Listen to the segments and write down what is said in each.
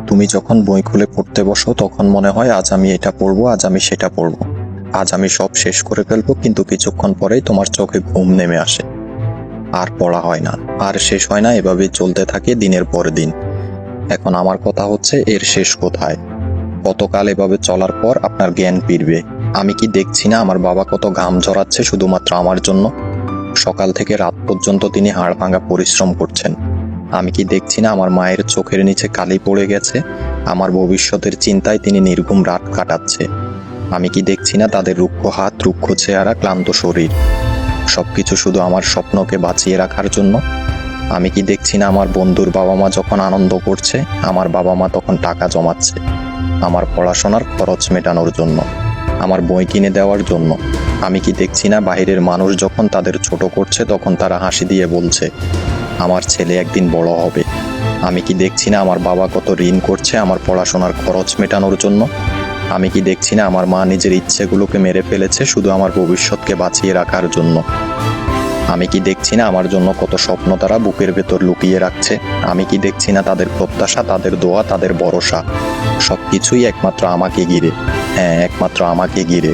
তুমি যখন বই খুলে পড়তে বসো তখন মনে হয় আজ আমি এটা পড়বো, আজ আমি সেটা পড়বো, আজ আমি সব শেষ করে ফেলবো, কিন্তু কিছুক্ষণ পরেই তোমার চোখে ঘুম নেমে আসে, আর পড়া হয় না, আর শেষ হয় না। এভাবেই চলতে থাকে দিনের পর দিন। এখন আমার কথা হচ্ছে, এর শেষ কোথায়? কতকাল এভাবে চলার পর আপনার জ্ঞান ফিরবে? আমি কি দেখছি না আমার বাবা কত ঘাম ঝরাচ্ছে শুধুমাত্র আমার জন্য? সকাল থেকে রাত পর্যন্ত তিনি হাড় ভাঙা পরিশ্রম করছেন। আমি কি দেখছি না আমার মায়ের চোখের নিচে কালি পড়ে গেছে? আমার ভবিষ্যতের চিন্তায় তিনি নির্ঘুম রাত কাটাচ্ছে। আমি কি দেখছি না তাদের রুক্ষ হাত, রুক্ষ চেহারা, ক্লান্ত শরীর? সবকিছু শুধু আমার স্বপ্নকে বাঁচিয়ে রাখার জন্য। আমি কি দেখছি না আমার বন্ধুর বাবা মা যখন আনন্দ করছে, আমার বাবা মা তখন টাকা জমাচ্ছে আমার পড়াশোনার খরচ মেটানোর জন্য, আমার বই কিনে দেওয়ার জন্য? আমি কি দেখছি না বাইরের মানুষ যখন তাদের ছোট করছে তখন তারা হাসি দিয়ে বলছে আমার ছেলে একদিন বড় হবে? আমি কি দেখছি না আমার বাবা কত ঋণ করছে আমার পড়াশোনার খরচ মেটানোর জন্য? আমি কি দেখছি না আমার মা নিজের ইচ্ছেগুলোকে মেরে ফেলেছে শুধু আমার ভবিষ্যৎকে বাঁচিয়ে রাখার জন্য? আমি কি দেখছি না আমার জন্য কত স্বপ্ন তারা বুকের ভেতর লুকিয়ে রাখছে? আমি কি দেখছি না তাদের প্রত্যাশা, তাদের দোয়া, তাদের ভরসা সবকিছুই একমাত্র আমাকে ঘিরে? হ্যাঁ, একমাত্র আমাকে ঘিরে।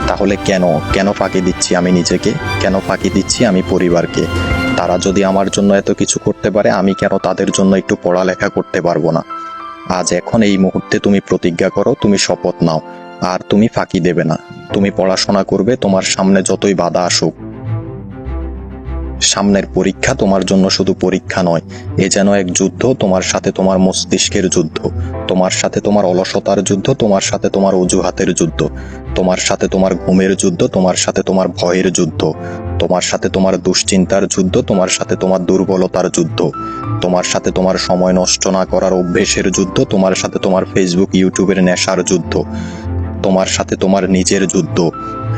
তাহলে কেন কেন ফাঁকি দিচ্ছি আমি নিজেকে? কেন ফাঁকি দিচ্ছি আমি পরিবারকে? তারা যদি আমার জন্য এত কিছু করতে পারে, আমি কেন তাদের জন্য একটু পড়ালেখা করতে পারবো না? আজ এখন এই মুহূর্তে তুমি প্রতিজ্ঞা করো, তুমি শপথ নাও, আর তুমি ফাঁকি দেবে না। তুমি পড়াশোনা করবে, তোমার সামনে যতই বাধা আসুক। সামনের পরীক্ষা তোমার জন্য শুধু পরীক্ষা নয়, এ যেন এক যুদ্ধ, তোমার সাথে তোমার মস্তিষ্কের যুদ্ধ, তোমার সাথে তোমার অলসতার যুদ্ধ, তোমার সাথে তোমার অজুহাতের যুদ্ধ, তোমার সাথে তোমার ঘুমের যুদ্ধ, তোমার সাথে তোমার ভয়ের যুদ্ধ, তোমার সাথে তোমার দুশ্চিন্তার যুদ্ধ, তোমার সাথে তোমার দুর্বলতার যুদ্ধ, তোমার সাথে তোমার সময় নষ্ট না করার অভ্যেসের যুদ্ধ, তোমার সাথে তোমার ফেসবুক ইউটিউবের নেশার যুদ্ধ, তোমার সাথে তোমার নিজের যুদ্ধ।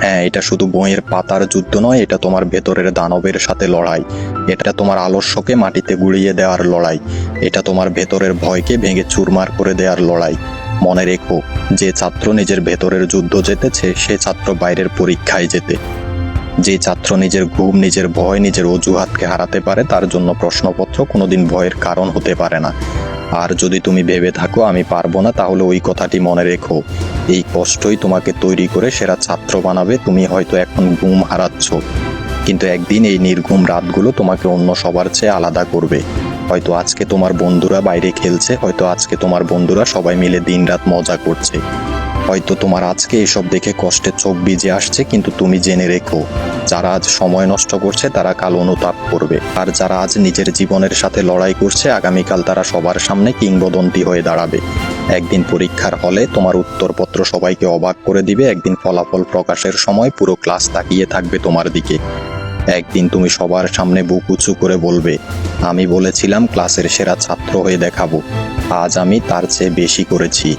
হ্যাঁ, এটা শুধু বইয়ের পাতার যুদ্ধ নয়, এটা তোমার ভেতরের দানবের সাথে লড়াই। এটা তোমার আলস্যকে মাটিতে গুঁড়িয়ে দেওয়ার লড়াই। এটা তোমার ভেতরের ভয়কে ভেঙে চুরমার করে দেওয়ার লড়াই। মনে রেখো, যে ছাত্র নিজের ভেতরের যুদ্ধ জিতেছে, সে ছাত্র বাইরের পরীক্ষায় জেতে। যে ছাত্র নিজের ঘুম, নিজের ভয়, নিজের অজুহাতকে হারাতে পারে, তার জন্য প্রশ্নপত্র কোনোদিন ভয়ের কারণ হতে পারে না। আর যদি তুমি ভেবে থাকো আমি পারবো না, তাহলে ওই কথাটি মনে রেখো, এই কষ্টই তোমাকে তৈরি করে সেরা ছাত্র বানাবে। তুমি হয়তো এখন ঘুম হারাচ্ছ, কিন্তু একদিন এই নির্ঘুম রাতগুলো তোমাকে অন্য সবার চেয়ে আলাদা করবে। হয়তো আজকে তোমার বন্ধুরা বাইরে খেলছে, হয়তো আজকে তোমার বন্ধুরা সবাই মিলে দিনরাত মজা করছে, হয়তো তোমার আজকে এসব দেখে কষ্টে চোখ ভিজে আসছে, কিন্তু তুমি জেনে রেখো, যারা আজ সময় নষ্ট করছে তারা কাল অনুতাপ করবে, আর যারা আজ নিজের জীবনের সাথে লড়াই করছে আগামীকাল তারা সবার সামনে কিংবদন্তি হয়ে দাঁড়াবে। একদিন পরীক্ষার হলে তোমার উত্তরপত্র সবাইকে অবাক করে দিবে, একদিন ফলাফল প্রকাশের সময় পুরো ক্লাস তাকিয়ে থাকবে তোমার দিকে। একদিন তুমি সবার সামনে বুক উঁচু করে বলবে, আমি বলেছিলাম ক্লাসের সেরা ছাত্র হয়ে দেখাবো, আজ আমি তার চেয়ে বেশি করেছি।